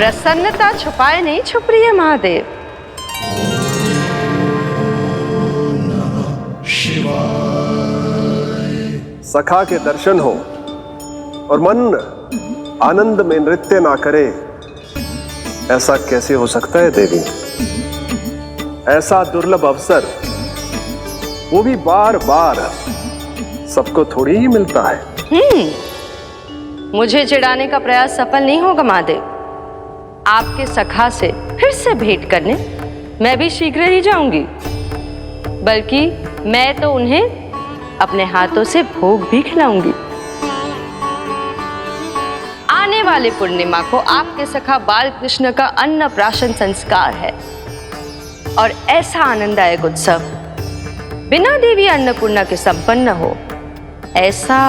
प्रसन्नता छुपाए नहीं छुप रही है महादेव। सखा के दर्शन हो और मन आनंद में नृत्य ना करे, ऐसा कैसे हो सकता है देवी? ऐसा दुर्लभ अवसर, वो भी बार बार, सबको थोड़ी ही मिलता है। मुझे चिढ़ाने का प्रयास सफल नहीं होगा महादेव। आपके सखा से फिर से भेंट करने मैं भी शीघ्र ही जाऊंगी, बल्कि मैं तो उन्हें अपने हाथों से भोग भी खिलाऊंगी। आने वाले पूर्णिमा को आपके सखा बाल कृष्ण का अन्नप्राशन संस्कार है, और ऐसा आनंददायक उत्सव बिना देवी अन्नपूर्णा के संपन्न हो, ऐसा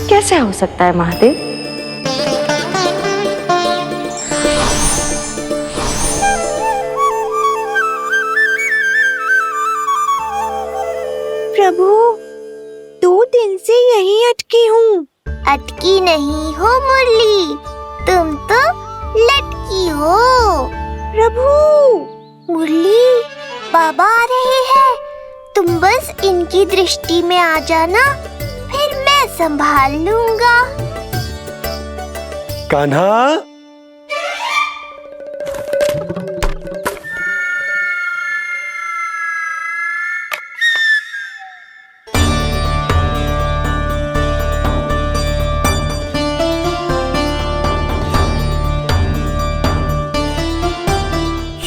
कैसे हो सकता है महादेव? प्रभु, 2 दिन से यहीं अटकी हूँ। अटकी नहीं हो मुरली, तुम तो लटकी हो। प्रभु, मुरली, बाबा आ रहे हैं, तुम बस इनकी दृष्टि में आ जाना, फिर मैं संभाल लूंगा। कान्हा,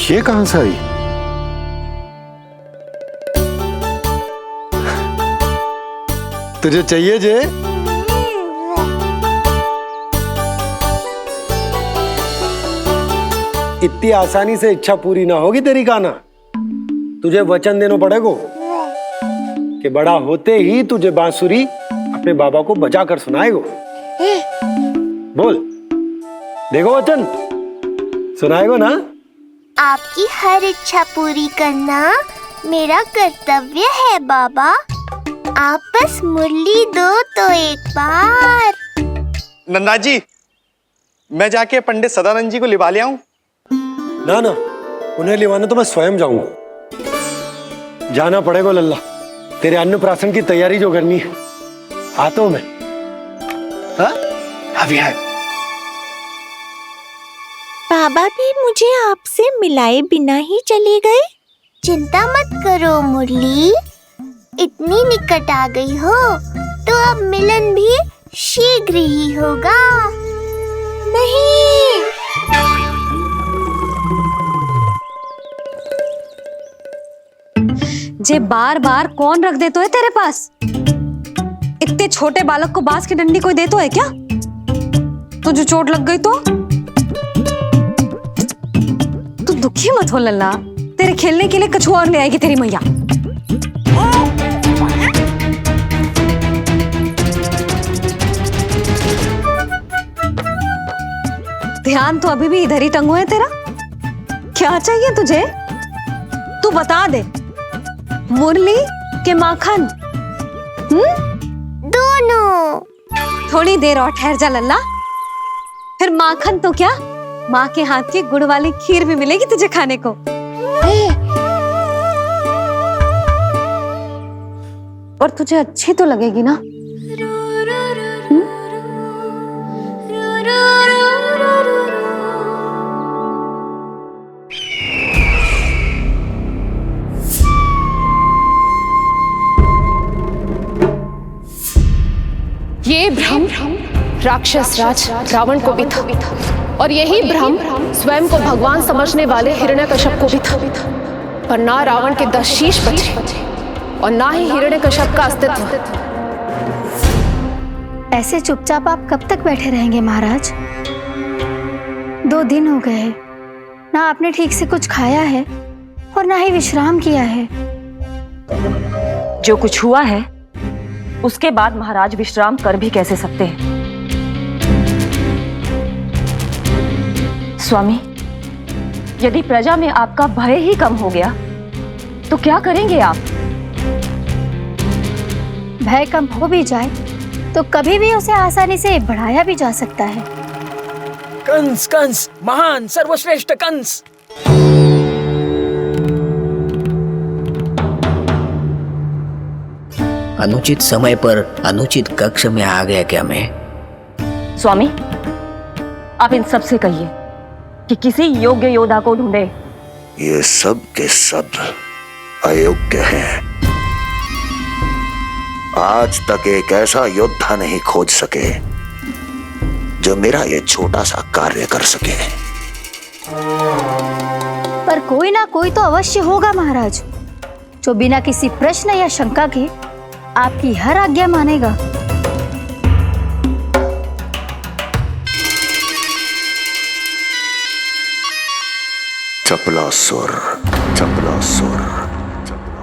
ये कहां से आई? तुझे चाहिए जे? इतनी आसानी से इच्छा पूरी ना होगी तेरी कान्हा। तुझे वचन देना पड़ेगा कि बड़ा होते ही तुझे बांसुरी अपने बाबा को बजा कर सुनाएगा। बोल, देखो वचन सुनाएगा ना? आपकी हर इच्छा पूरी करना मेरा कर्तव्य है बाबा। आप बस मुरली दो तो एक बार। नंदा जी, मैं जाके पंडित सदानंद जी को लिवा ले आऊं? ना ना, उन्हें लिवाने तो मैं स्वयं जाऊंगा। जाना पड़ेगा लल्ला, तेरे अन्नप्राशन की तैयारी जो करनी है। आता हूं मैं। हाँ? अभी आए। बाबा भी मुझे आपसे मिलाए बिना ही चले गए। चिंता मत करो मुरली, इतनी निकट आ गई हो तो अब मिलन भी शीघ्र ही होगा। नहीं, जे बार बार कौन रख दे तो है तेरे पास? इतने छोटे बालक को बांस की डंडी कोई दे तो है क्या? तुझे चोट लग गई तो? तू दुखी मत हो लल्ला, तेरे खेलने के लिए कछुआ और ले आएगी तेरी मैया। ध्यान तो अभी भी इधर ही टंगो है तेरा। क्या चाहिए तुझे? तू बता दे, मुरली के माखन? दोनों। थोड़ी देर और ठहर जा लल्ला, फिर माखन तो क्या, माँ के हाथ की गुड़ वाली खीर भी मिलेगी तुझे खाने को। और तुझे अच्छी तो लगेगी ना? ये भ्रम राक्षस राज रावण को भी था, और यही भ्रम स्वयं को भगवान समझने वाले हिरण्यकश्यप को भी था। पर ना रावण के 10 शीश बचे और ना ही हिरण्यकश्यप का अस्तित्व। ऐसे चुपचाप आप कब तक बैठे रहेंगे महाराज? 2 दिन हो गए, ना आपने ठीक से कुछ खाया है और ना ही विश्राम किया है। जो कुछ हुआ है उसके बाद महाराज विश्राम कर भी कैसे सकते हैं? स्वामी, यदि प्रजा में आपका भय ही कम हो गया तो क्या करेंगे आप? भय कम हो भी जाए तो कभी भी उसे आसानी से बढ़ाया भी जा सकता है। कंस कंस, महान सर्वश्रेष्ठ कंस। अनुचित समय पर अनुचित कक्ष में आ गया क्या मैं? स्वामी, आप इन सब से कहिए कि किसी योग्य योद्धा को ढूंढे। ये सब के सब अयोग्य हैं। आज तक एक ऐसा योद्धा नहीं खोज सके जो मेरा ये छोटा सा कार्य कर सके। पर कोई ना कोई तो अवश्य होगा महाराज, जो बिना किसी प्रश्न या शंका के आपकी हर आज्ञा मानेगा। चपलासुर, चपलासुर।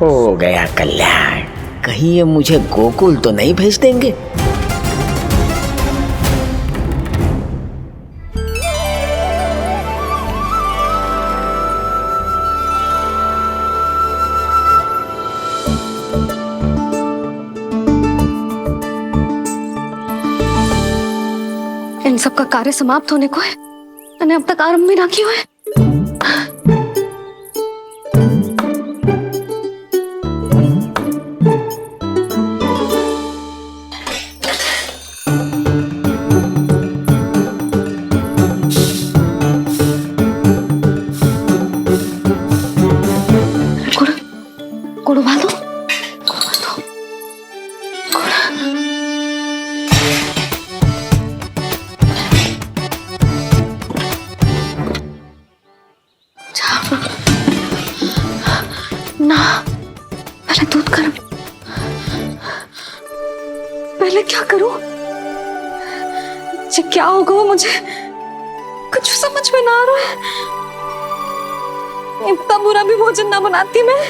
हो गया कल्याण। कहीं ये मुझे गोकुल तो नहीं भेज देंगे? इन सब का कार्य समाप्त होने को है, मैंने अब तक आरंभ भी ना किया है। गुड़ उबाल दो। ना, पहले दूध गर्म। पहले क्या करूं? ये क्या होगा वो मुझे कुछ समझ में ना आ रहा है। इतना बुरा भी भोजन ना बनाती मैं।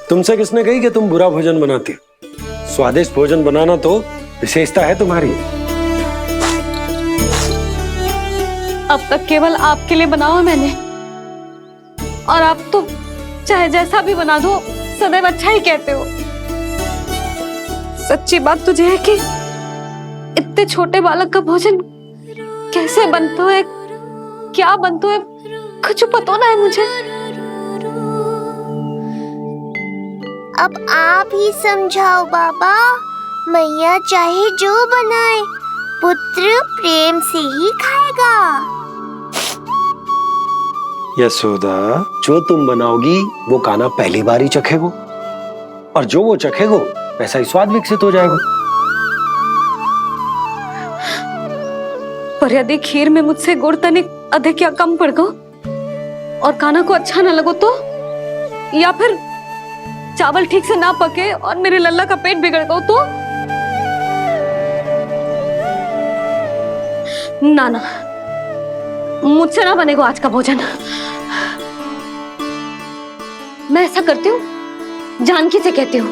तुमसे किसने कही कि तुम बुरा भोजन बनाती? स्वादिष्ट भोजन बनाना तो विशेषता है तुम्हारी। अब तक केवल आपके लिए बनाओ मैंने, और आप तो चाहे जैसा भी बना दो सदैव अच्छा ही कहते हो। सच्ची बात तुझे है कि इतने छोटे बालक का भोजन कैसे बनता है, क्या बनता है, कुछ पता ना है मुझे। अब आप ही समझाओ बाबा। मैया चाहे जो बनाए, पुत्र प्रेम से ही खाएगा। यशोदा, जो तुम बनाओगी वो कान्हा पहली बार ही चखेगा, और जो वो चखेगा वैसा ही स्वाद विकसित हो जाएगा। पर यदि खीर में मुझसे गुड़ तनिक अधिक या कम पड़ गो और कान्हा को अच्छा ना लगो तो, या फिर चावल ठीक से ना पके और मेरे लल्ला का पेट बिगड़ गो तो? ना ना, मुझसे ना बनेगा आज का भोजन। मैं ऐसा करती हूँ, जानकी से कहती हूँ।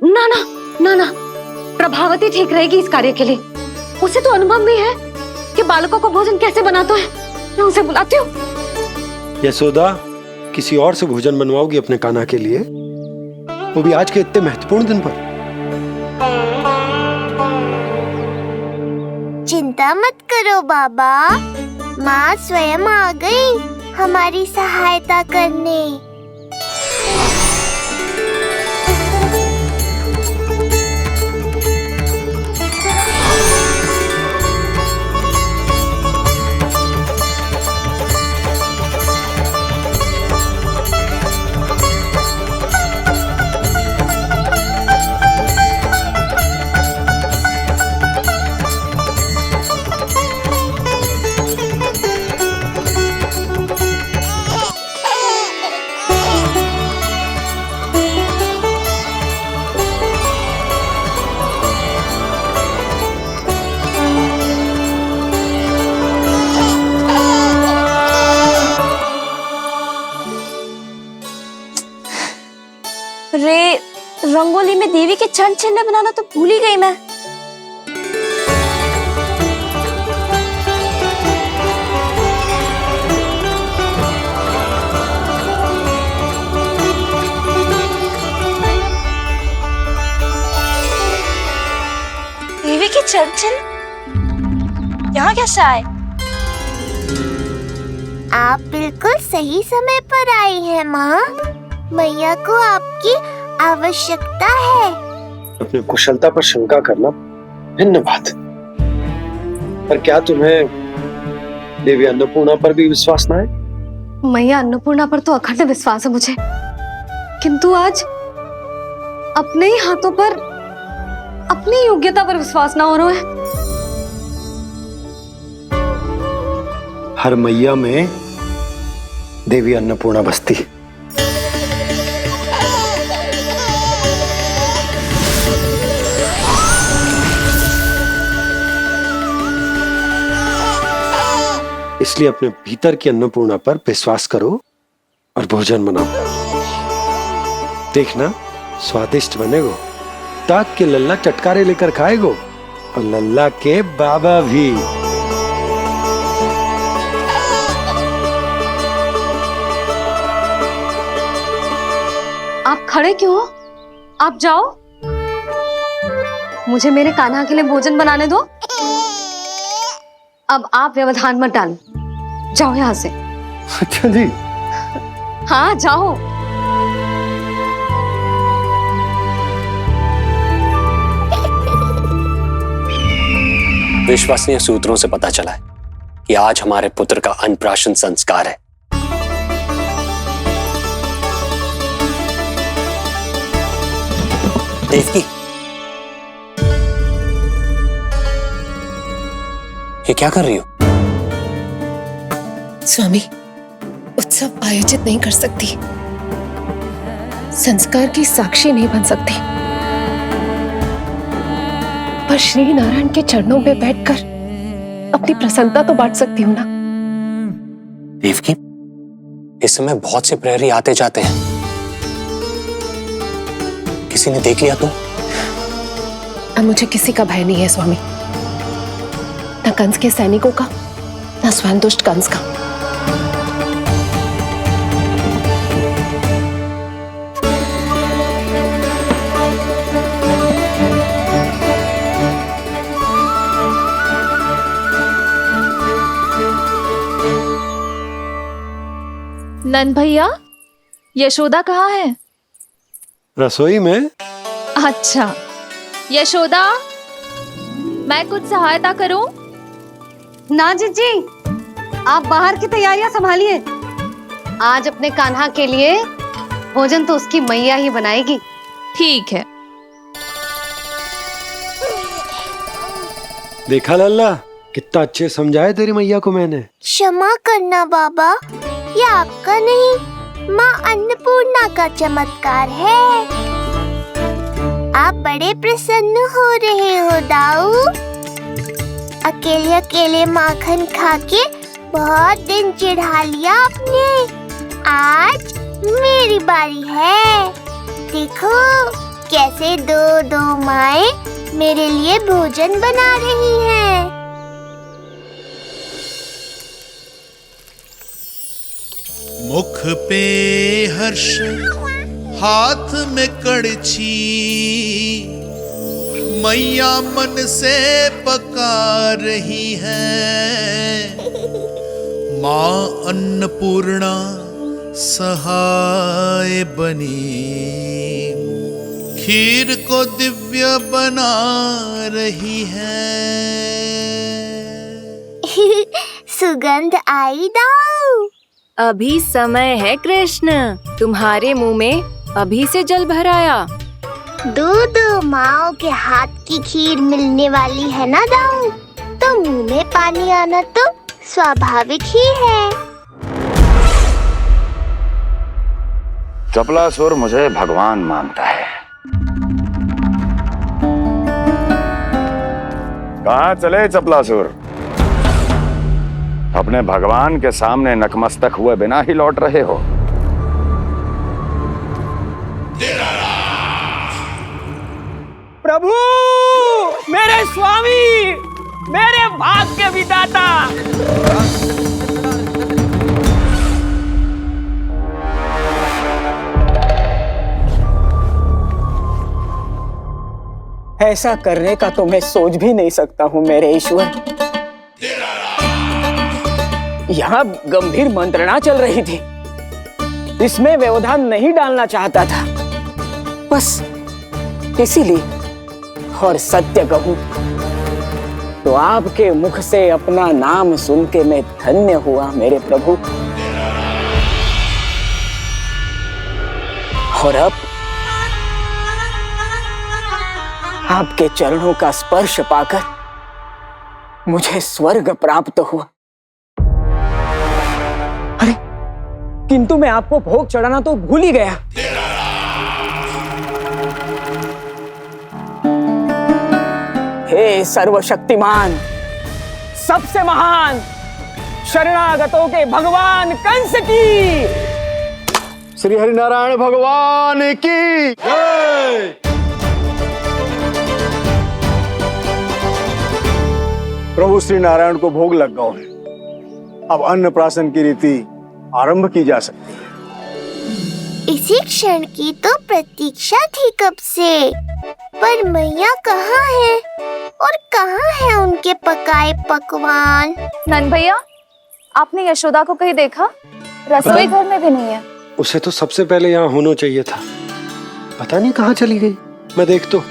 ना ना ना ना, प्रभावती ठीक रहेगी इस कार्य के लिए। उसे तो अनुभव भी है कि बालकों को भोजन कैसे बनाता है। मैं उसे बुलाती हूँ। यशोदा, किसी और से भोजन बनवाओगी अपने कान्हा के लिए, वो भी आज के इतने महत्वपूर्ण दिन पर? चिंता मत करो बाबा, माँ स्वयं आ गई हमारी सहायता करने। रे, रंगोली में देवी के चरण चिन्ह बनाना तो भूल ही गई मैं। कि चंचल यहाँ कैसे आए? आप बिल्कुल सही समय पर आई हैं माँ। मैया को आपकी आवश्यकता है। अपनी कुशलता पर शंका करना भिन्न बात है, पर क्या तुम्हें देवी अन्नपूर्णा पर भी विश्वास ना है? मैया अन्नपूर्णा पर तो अखंड विश्वास है मुझे, किंतु आज अपने ही हाथों पर अपनी योग्यता पर विश्वास ना हो रहा है। हर मैया में देवी अन्नपूर्णा बसती है। इसलिए अपने भीतर की अन्नपूर्णा पर विश्वास करो और भोजन बनाओ। देखना स्वादिष्ट बनेगो, ताक के लल्ला चटकारे लेकर खाएगो और लल्ला के बाबा भी। आप खड़े क्यों हो? आप जाओ, मुझे मेरे कान्हा के लिए भोजन बनाने दो। अब आप व्यवधान मत डालो, जाओ यहाँ से। अच्छा जी। हाँ जाओ। विश्वसनीय सूत्रों से पता चला है कि आज हमारे पुत्र का अन्नप्राशन संस्कार है। देवकी, ये क्या कर रही हो? स्वामी, उत्सव आयोजित नहीं कर सकती, संस्कार की साक्षी नहीं बन सकती, पर श्री नारायण के चरणों में बैठकर अपनी प्रसन्नता तो बांट सकती हूँ ना। देवकी, इस समय बहुत से प्रहरी आते जाते हैं, किसी ने देख लिया तो? अब मुझे किसी का भय नहीं है स्वामी, न कंस के सैनिकों का, न स्वयं दुष्ट कंस का। नंद भैया, यशोदा कहाँ है? रसोई में। अच्छा, यशोदा, मैं कुछ सहायता करूं? ना जीजी, आप बाहर की तैयारियां संभालिए। आज अपने कान्हा के लिए भोजन तो उसकी मैया ही बनाएगी। ठीक है। देखा लल्ला, कितना अच्छे समझाया तेरी मैया को मैंने। क्षमा करना बाबा, ये आपका नहीं, माँ अन्नपूर्णा का चमत्कार है। आप बड़े प्रसन्न हो रहे हो दाऊ। अकेले अकेले माखन खा के बहुत दिन चिढ़ा लिया आपने। आज मेरी बारी है। देखो कैसे दो दो माएं मेरे लिए भोजन बना रही हैं। मुख पे हर्ष, हाथ में कड़छी, मैया मन से पका रही है। माँ अन्नपूर्णा सहाय बनी, खीर को दिव्य बना रही है। सुगंध आई दाऊ। अभी समय है कृष्ण, तुम्हारे मुंह में अभी से जल भराया। दो माओ के हाथ की खीर मिलने वाली है ना दाऊ, तो मुंह में पानी आना तो स्वाभाविक ही है। चपलासुर मुझे भगवान मानता है। कहाँ चले चपलासुर? अपने भगवान के सामने नतमस्तक हुए बिना ही लौट रहे हो। प्रभु, मेरे स्वामी, मेरे भाग्य विधाता। ऐसा करने का तो मैं सोच भी नहीं सकता हूँ मेरे ईश्वर। यहाँ गंभीर मंत्रणा चल रही थी, इसमें व्यवधान नहीं डालना चाहता था, बस इसीलिए। और सत्य कहूं तो आपके मुख से अपना नाम सुन के मैं धन्य हुआ मेरे प्रभु। और अब आपके चरणों का स्पर्श पाकर मुझे स्वर्ग प्राप्त हुआ। अरे किंतु मैं आपको भोग चढ़ाना तो भूल ही गया। हे सर्वशक्तिमान, सबसे महान, शरणागतों के भगवान कंस की, श्री हरिनारायण भगवान की जय। प्रभु श्री नारायण को भोग लग गया है, अब अन्नप्राशन की रीति आरंभ की जा सकती है। इसी क्षण की तो प्रतीक्षा थी कब से, पर मैया कहाँ है और कहाँ है उनके पकाए पकवान? नंद भैया, आपने यशोदा को कहीं देखा? रसोई घर में भी नहीं है। उसे तो सबसे पहले यहाँ होना चाहिए था, पता नहीं कहाँ चली गई। मैं देख तो।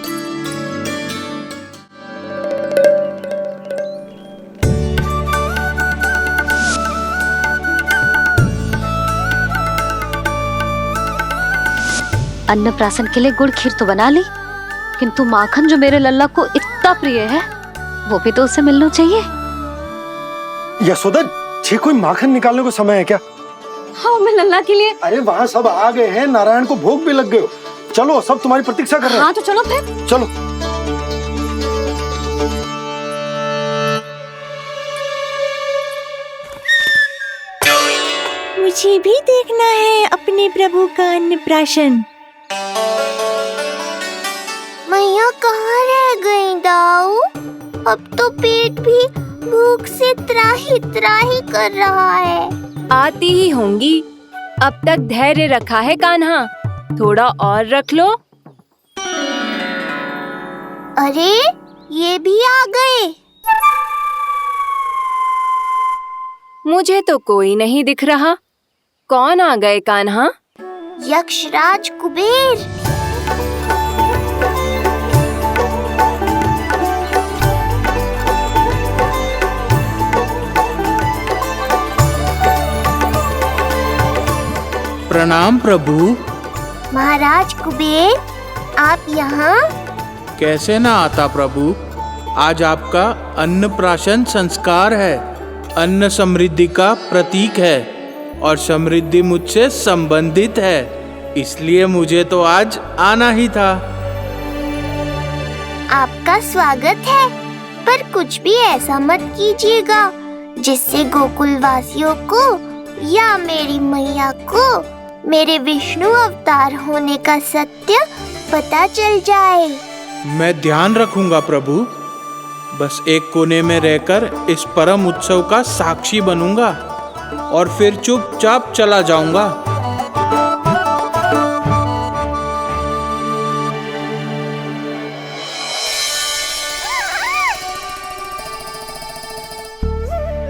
अन्नप्राशन के लिए गुड़ खीर तो बना ली, किंतु माखन जो मेरे लल्ला को इतना प्रिय है वो भी तो उसे मिलना चाहिए। यशोदा जी, कोई माखन निकालने को समय है क्या? हाँ, मैं लल्ला के लिए। अरे वहाँ सब आ गए हैं, नारायण को भोग भी लग गए हो। चलो, सब तुम्हारी प्रतीक्षा कर रहे हैं। हाँ तो चलो फिर। चलो। मुझे भी देखना है अपने प्रभु का अन्नप्राशन। मैया कहाँ रह गई दाऊ? अब तो पेट भी भूख से त्राही त्राही कर रहा है। आती ही होंगी। अब तक धैर्य रखा है कान्हा, थोड़ा और रख लो। अरे ये भी आ गए। मुझे तो कोई नहीं दिख रहा। कौन आ गए कान्हा? यक्षराज कुबेर। प्रणाम प्रभु। महाराज कुबेर, आप यहाँ? कैसे ना आता प्रभु, आज आपका अन्नप्राशन संस्कार है। अन्न समृद्धि का प्रतीक है और समृद्धि मुझसे संबंधित है, इसलिए मुझे तो आज आना ही था। आपका स्वागत है, पर कुछ भी ऐसा मत कीजिएगा जिससे गोकुल वासियों को या मेरी मैया को मेरे विष्णु अवतार होने का सत्य पता चल जाए। मैं ध्यान रखूंगा प्रभु। बस एक कोने में रहकर इस परम उत्सव का साक्षी बनूंगा और फिर चुपचाप चला जाऊंगा।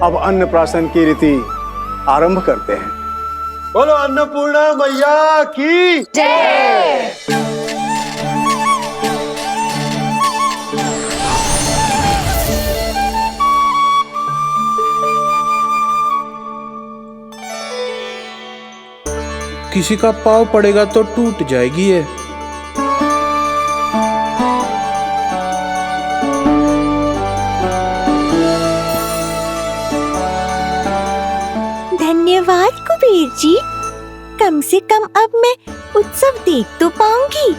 अब अन्नप्राशन की रीति आरंभ करते हैं। बोलो अन्नपूर्णा मैया की जय। किसी का पाँव पड़ेगा तो टूट जाएगी ये। धन्यवाद कुबेर जी, कम से कम अब मैं उत्सव देख तो पाऊंगी।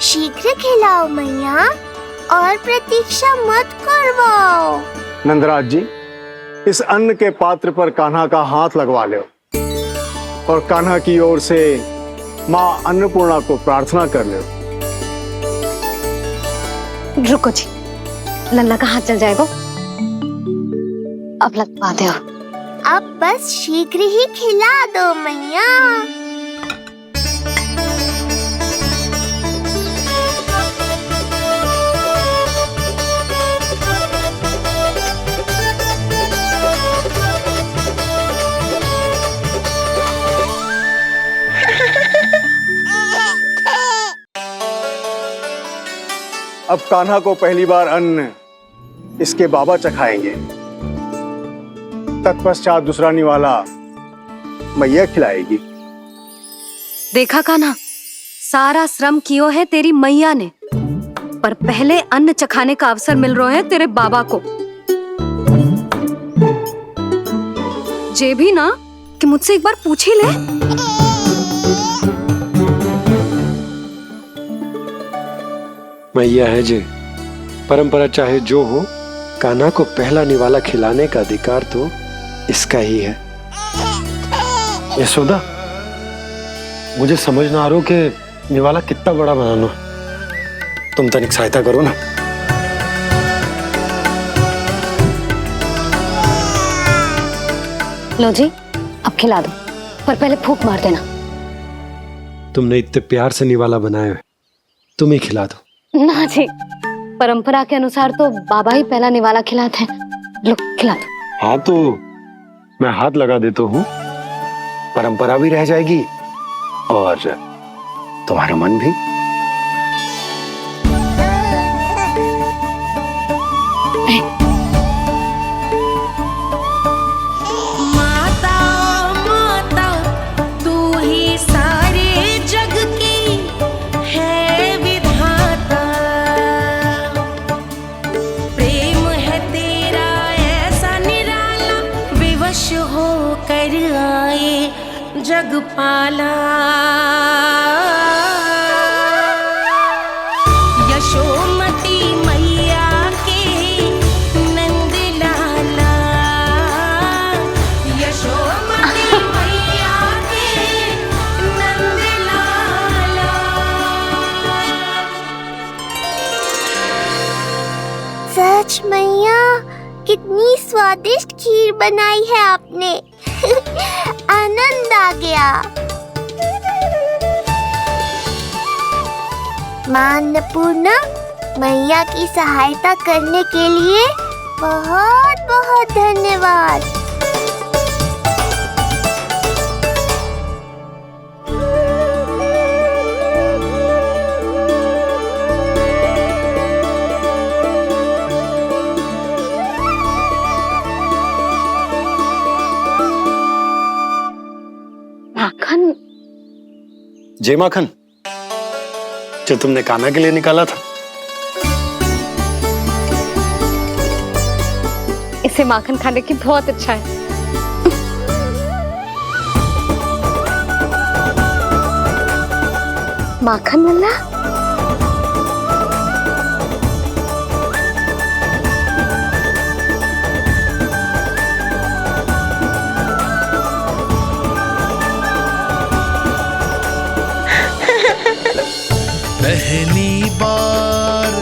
शीघ्र खिलाओ मैया और प्रतीक्षा मत करवाओ। नंदराज जी, इस अन्न के पात्र पर कान्हा का हाथ लगवा लो और कान्हा की ओर से माँ अन्नपूर्णा को प्रार्थना कर लो। रुको जी, लल्ला का हाथ चल जाएगा। अब लगवा दो। अब बस शीघ्र ही खिला दो मैया। अब कान्हा को पहली बार अन्न इसके बाबा चखाएंगे। तत्पश्चात दूसरा निवाला मैया खिलाएगी। देखा कान्हा, सारा श्रम कियो है तेरी मैया ने, पर पहले अन्न चखाने का अवसर मिल रहा है तेरे बाबा को। जे भी ना कि मुझसे एक बार पूछ ही ले। मैया है जे, परंपरा चाहे जो हो, कान्हा को पहला निवाला खिलाने का अधिकार तो इसका ही है। यशोदा, मुझे समझ ना आ रहा कि निवाला कितना बड़ा बनाना। तुम तनिक सहायता करो ना। लो जी, अब खिला दो, पर पहले फूंक मार देना। तुमने इतने प्यार से निवाला बनाया है, तुम ही खिला दो। ना जी, परंपरा के अनुसार तो बाबा ही पहला निवाला खिलाते हैं। लो खिला दो। हाँ तो मैं हाथ लगा देता हूँ, परंपरा भी रह जाएगी और तुम्हारा मन भी। माता माता तू ही सारे जग की है विधाता, प्रेम है तेरा ऐसा निराला, विवश होकर आए जगपाला। यशोमती मैया के नंद लाला, यशोमती मैया के नंद लाला। सच मैया, कितनी स्वादिष्ट खीर बनाई है आपने। आनंद आ गया। मां अन्नपूर्णा, मैया की सहायता करने के लिए बहुत बहुत धन्यवाद। माखन? जय माखन, जो तुमने कान्हा के लिए निकाला था। इसे माखन खाने की बहुत अच्छा है। माखन वाला? पहली बार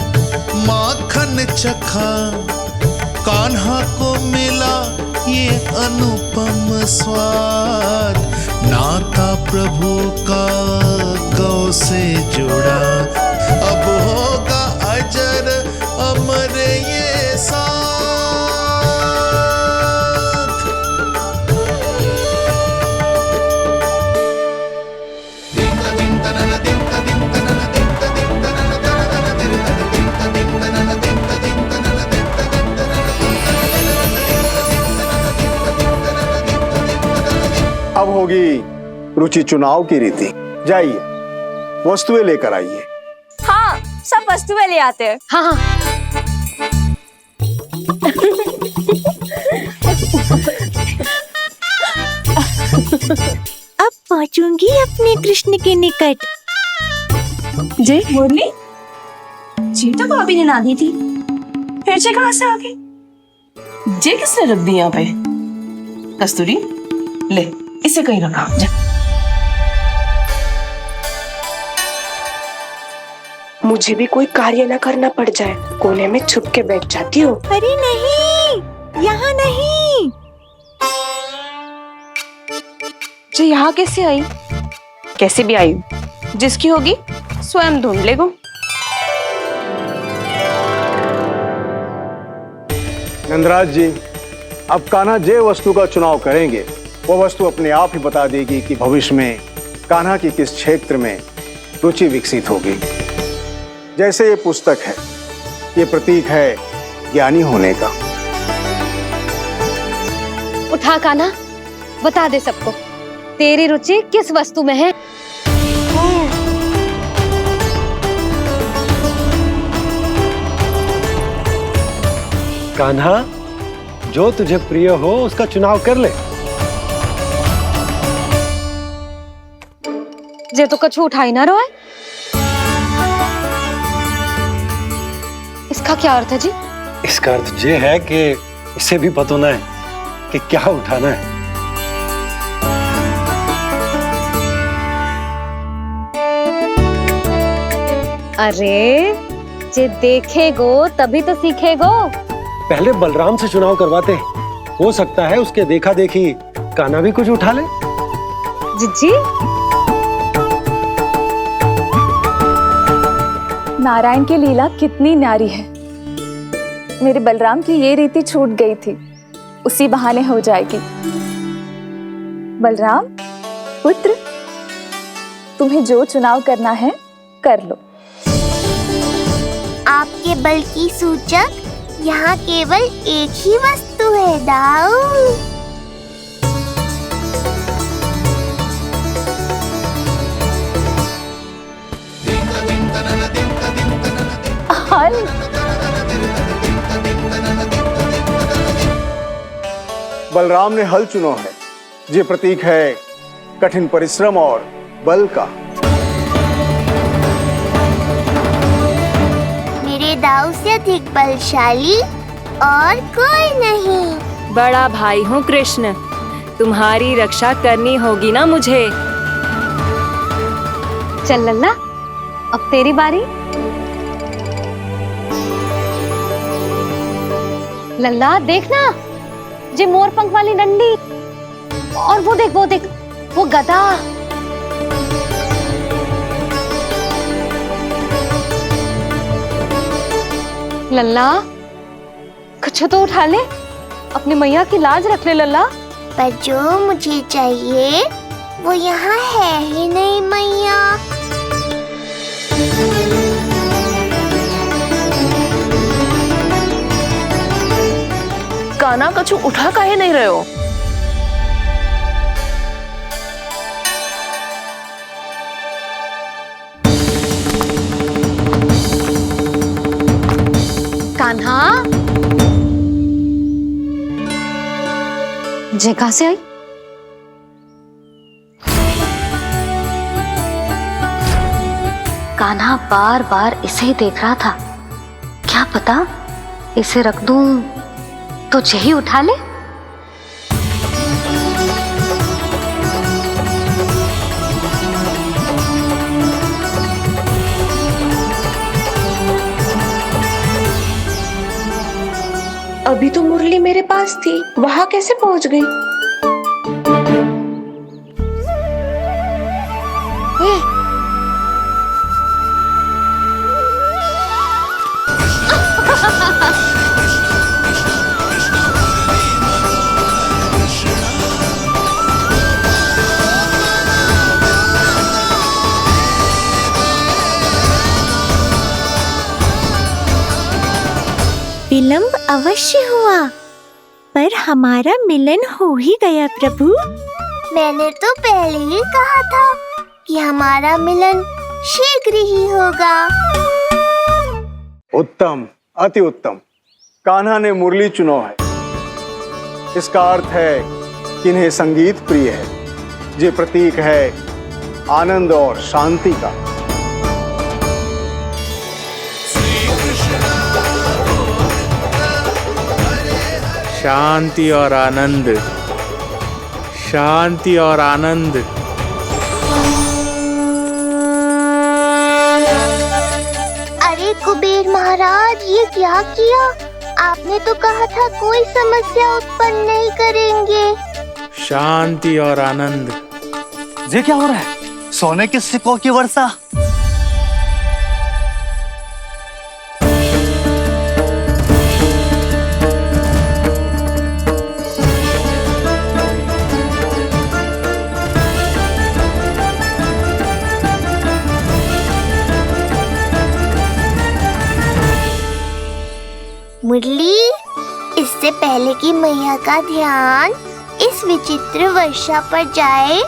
माखन चखा, कान्हा को मिला ये अनुपम स्वाद, नाता प्रभु का गौ से जुड़ा, अब होगा अजर अमर ये साथ। अब होगी रुचि चुनाव की रीति। जाइए, वस्तुएं लेकर आइए। हाँ, सब वस्तुएं ले आते हैं। हाँ हाँ। अब पहुंचूंगी अपने कृष्ण के निकट। जय मुरली, जी तो भाभी ने ना दी थी, फिर से कहां से आ गई? जे किसने रख दी यहाँ पे? कस्तूरी, ले इसे कहीं रखा जा। मुझे भी कोई कार्य न करना पड़ जाए, कोने में छुप के बैठ जाती हूँ। अरे नहीं, यहाँ नहीं। जो यहाँ कैसे आई? कैसे भी आई, जिसकी होगी स्वयं ढूंढ लेगो। नंदराज जी, अब कान्हा जे वस्तु का चुनाव करेंगे, वो वस्तु अपने आप ही बता देगी कि भविष्य में कान्हा की किस क्षेत्र में रुचि विकसित होगी। जैसे ये पुस्तक है, ये प्रतीक है ज्ञानी होने का। उठा कान्हा, बता दे सबको तेरी रुचि किस वस्तु में है। कान्हा, जो तुझे प्रिय हो उसका चुनाव कर ले। जे तो कछु उठाई ना रोए। इसका क्या अर्थ है जी? इसका अर्थ ये है कि इसे भी पता ना है कि क्या उठाना है। अरे जे देखेगो तभी तो सीखेगो। पहले बलराम से चुनाव करवाते हैं, हो सकता है उसके देखा देखी कान्हा भी कुछ उठा ले। जिज्जी, नारायण की लीला कितनी न्यारी है। मेरे बलराम की ये रीति छूट गई थी, उसी बहाने हो जाएगी। बलराम पुत्र, तुम्हें जो चुनाव करना है कर लो। आपके बल की सूचक यहाँ केवल एक ही वस्तु है दाऊ। हल। बलराम ने हल चुना है। ये प्रतीक है कठिन परिश्रम और बल का। मेरे दाऊ से अधिक बलशाली और कोई नहीं। बड़ा भाई हूँ कृष्ण, तुम्हारी रक्षा करनी होगी ना मुझे। चल लल्ला, अब तेरी बारी। लल्ला देखना, जे मोर पंख वाली डंडी, और वो देख वो गदा। लल्ला कुछ तो उठा ले, अपनी मैया की लाज रख ले लल्ला। पर जो मुझे चाहिए वो यहाँ है ही नहीं मैया। कान्हा, कछु उठा काहे नहीं रहे हो? कान्हा, जे कहां से आई? कान्हा बार बार इसे ही देख रहा था। क्या पता इसे रख दूं तो यही उठा ले। अभी तो मुरली मेरे पास थी, वहां कैसे पहुंच गई? विलंब अवश्य हुआ, पर हमारा मिलन हो ही गया प्रभु। मैंने तो पहले ही कहा था कि हमारा मिलन शीघ्र ही होगा। उत्तम, अति उत्तम। कान्हा ने मुरली चुना है। इसका अर्थ है कि इन्हें संगीत प्रिय है। ये प्रतीक है आनंद और शांति का। शांति और आनंद, शांति और आनंद। अरे कुबेर महाराज, ये क्या किया? आपने तो कहा था कोई समस्या उत्पन्न नहीं करेंगे। शांति और आनंद। ये क्या हो रहा है? सोने के सिक्कों की वर्षा। मुरली, इससे पहले कि मैया का ध्यान इस विचित्र वर्षा पर जाए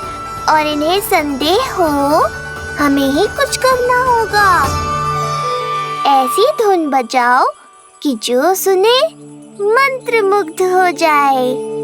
और इन्हें संदेह हो, हमें ही कुछ करना होगा। ऐसी धुन बजाओ कि जो सुने मंत्रमुग्ध हो जाए।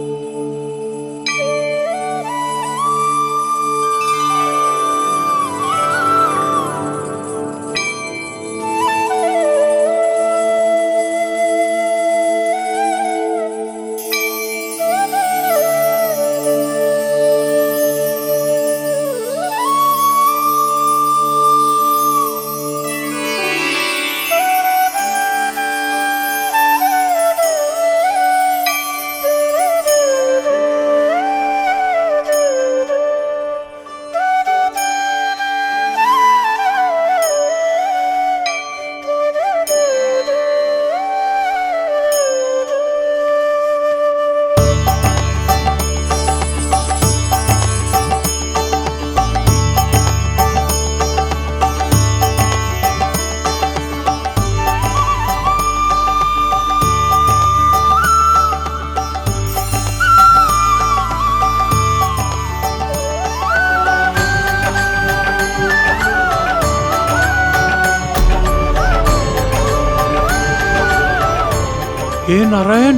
हे नारायण,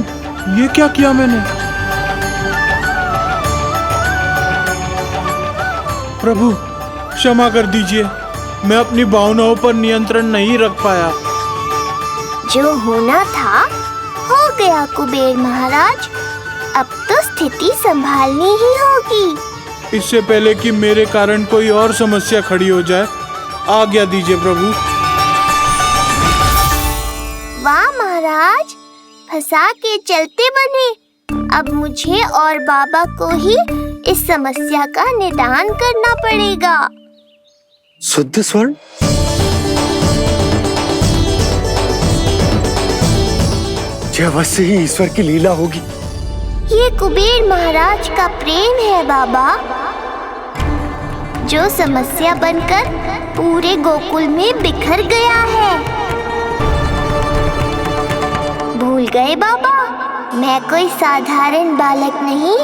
ये क्या किया मैंने? प्रभु क्षमा कर दीजिए, मैं अपनी भावनाओं पर नियंत्रण नहीं रख पाया। जो होना था हो गया कुबेर महाराज, अब तो स्थिति संभालनी ही होगी। इससे पहले कि मेरे कारण कोई और समस्या खड़ी हो जाए, आज्ञा दीजिए प्रभु। वाह महाराज, फंसा के चलते बने। अब मुझे और बाबा को ही इस समस्या का निदान करना पड़ेगा। शुद्ध स्वर्ण? यह अवश्य ही ईश्वर की लीला होगी। ये कुबेर महाराज का प्रेम है बाबा, जो समस्या बनकर पूरे गोकुल में बिखर गया है। भूल गए बाबा, मैं कोई साधारण बालक नहीं,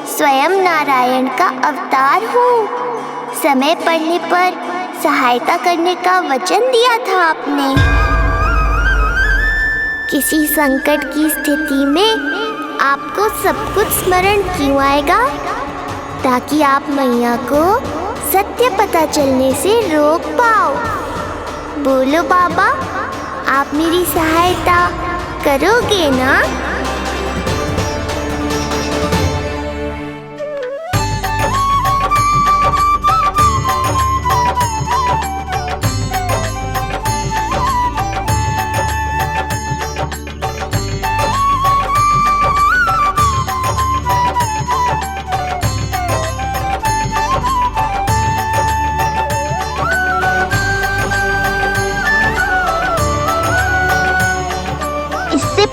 स्वयं नारायण का अवतार हूँ। समय पड़ने पर सहायता करने का वचन दिया था आपने। किसी संकट की स्थिति में आपको सब कुछ स्मरण क्यों आएगा? ताकि आप मैया को सत्य पता चलने से रोक पाओ। बोलो बाबा, आप मेरी सहायता करोगे ना?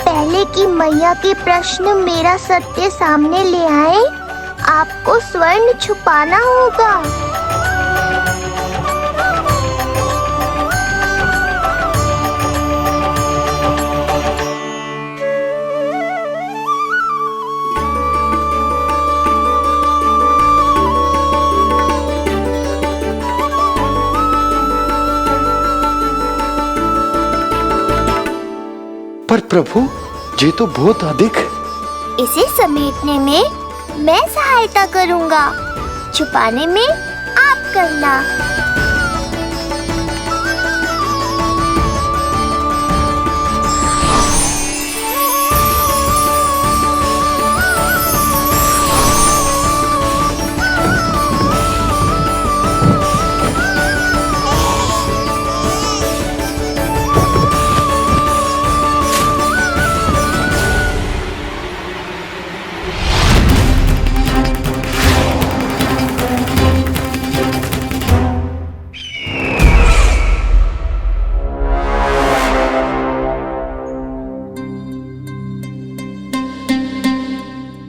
पहले कि मैया के प्रश्न मेरा सत्य सामने ले आए, आपको स्वर्ण छुपाना होगा। पर प्रभु, ये तो बहुत अधिक। इसे समेटने में मैं सहायता करूंगा, छुपाने में आप करना।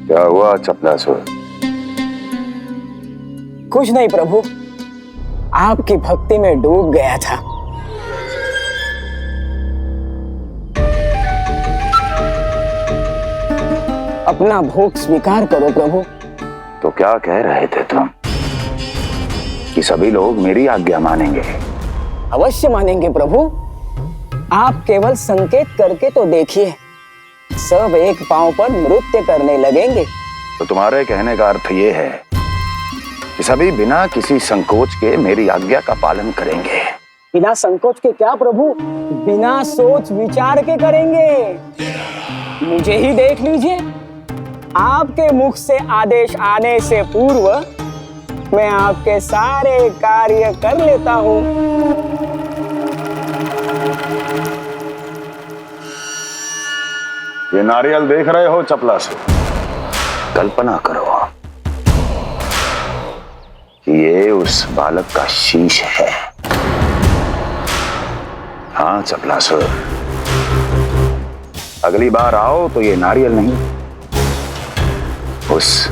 क्या हुआ चपलासुर? कुछ नहीं प्रभु, आपकी भक्ति में डूब गया था। अपना भोग स्वीकार करो प्रभु। तो क्या कह रहे थे तुम कि सभी लोग मेरी आज्ञा मानेंगे? अवश्य मानेंगे प्रभु। आप केवल संकेत करके तो देखिए, सब एक पांव पर नृत्य करने लगेंगे। तो तुम्हारे कहने का अर्थ ये है कि सभी बिना किसी संकोच के मेरी आज्ञा का पालन करेंगे? बिना संकोच के क्या प्रभु, बिना सोच विचार के करेंगे। मुझे ही देख लीजिए, आपके मुख से आदेश आने से पूर्व मैं आपके सारे कार्य कर लेता हूँ। ये नारियल देख रहे हो चपला से? कल्पना करो कि ये उस बालक का शीश है। हाँ चपलासुर, अगली बार आओ तो ये नारियल नहीं, उस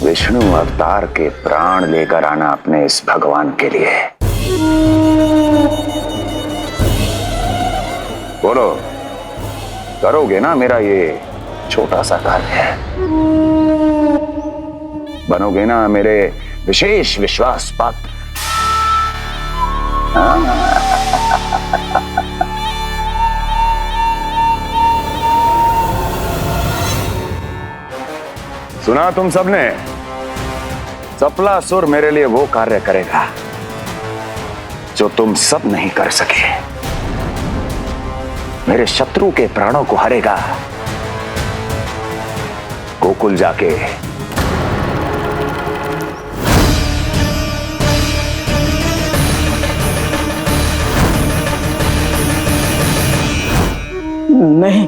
विष्णु अवतार के प्राण लेकर आना अपने इस भगवान के लिए। बोलो, करोगे ना मेरा ये छोटा सा कार्य? बनोगे ना मेरे विशेष विश्वास पात्र? सुना तुम सबने? चपलासुर मेरे लिए वो कार्य करेगा जो तुम सब नहीं कर सके। मेरे शत्रु के प्राणों को हरेगा। गोकुल जाके नहीं,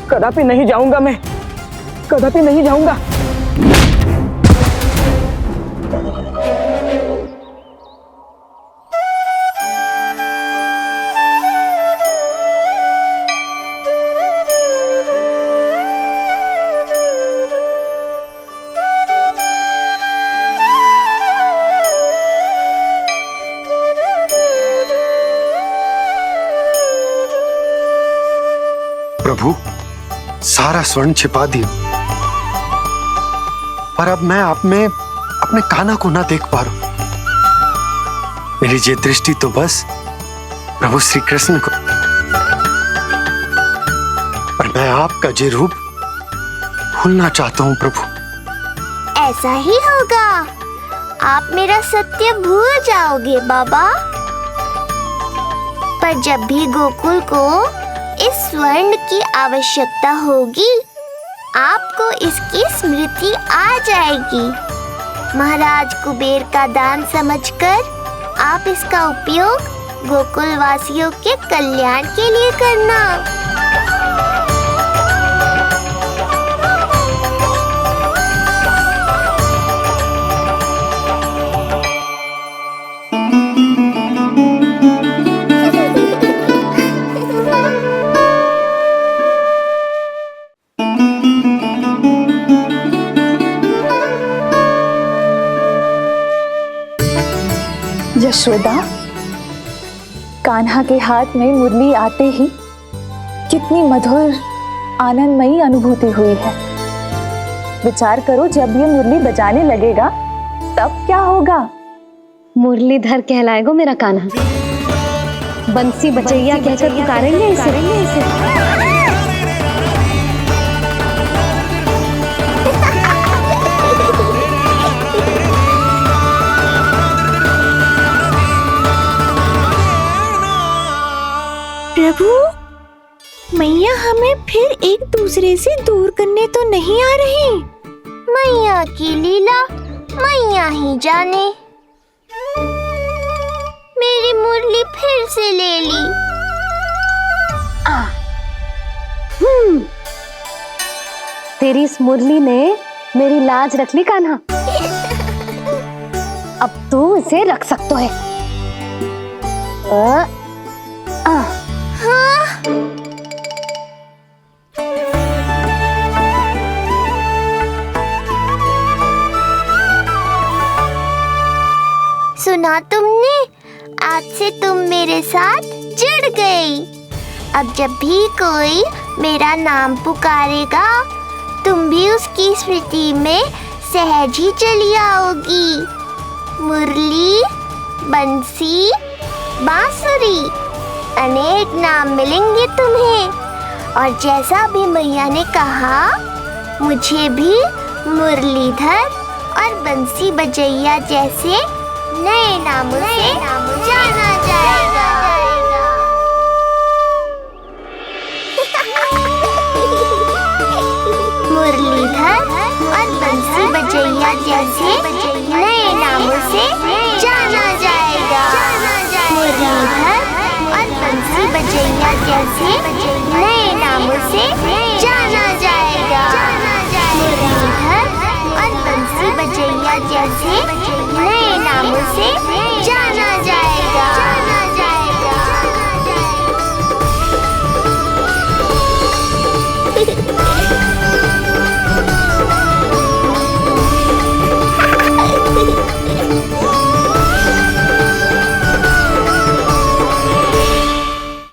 कदापि नहीं जाऊंगा। मैं कदापि नहीं जाऊंगा। प्रभु, सारा स्वर्ण छिपा दिया, पर अब मैं आप में अपने कान्हा को ना देख पा रहा हूं। मेरी ये दृष्टि तो बस प्रभु श्री कृष्ण को, पर मैं आपका ये रूप भूलना चाहता हूं प्रभु। ऐसा ही होगा, आप मेरा सत्य भूल जाओगे बाबा। पर जब भी गोकुल को इस स्वर्ण की आवश्यकता होगी, आपको इसकी स्मृति आ जाएगी। महाराज कुबेर का दान समझकर आप इसका उपयोग गोकुल वासियों के कल्याण के लिए करना। यशोदा, कान्हा के हाथ में मुरली आते ही कितनी मधुर आनंदमयी अनुभूति हुई है। विचार करो, जब ये मुरली बजाने लगेगा तब क्या होगा? मुरलीधर कहलाएगा मेरा कान्हा। बंसी बजैया कहकर पुकारेंगे इसे। प्रभु, मैया हमें फिर एक दूसरे से दूर करने तो नहीं आ रही। मैया की लीला मैया ही जाने। मेरी मुरली फिर से ले ली। तेरी इस मुरली ने मेरी लाज रख ली कान्हा। अब तू इसे रख सकता है। सुना तुमने? आज से तुम मेरे साथ जुड़ गई। अब जब भी कोई मेरा नाम पुकारेगा, तुम भी उसकी स्मृति में सहज ही चली आओगी। मुरली, बंसी, बांसुरी, अनेक नाम मिलेंगे तुम्हें। और जैसा भी मैया ने कहा, मुझे भी मुरलीधर और बंसी बजैया जैसे नए नामों से जाना जाएगा। मुरलीधर और बंसी बजैया जैसे नए नामों से जाना जाएगा। मुरलीधर और बंसी बजैया जैसे नए नामों से जाना जाएगा। मुरलीधर और बंसी बजैया जैसे नए नामों से जाना जाएगा।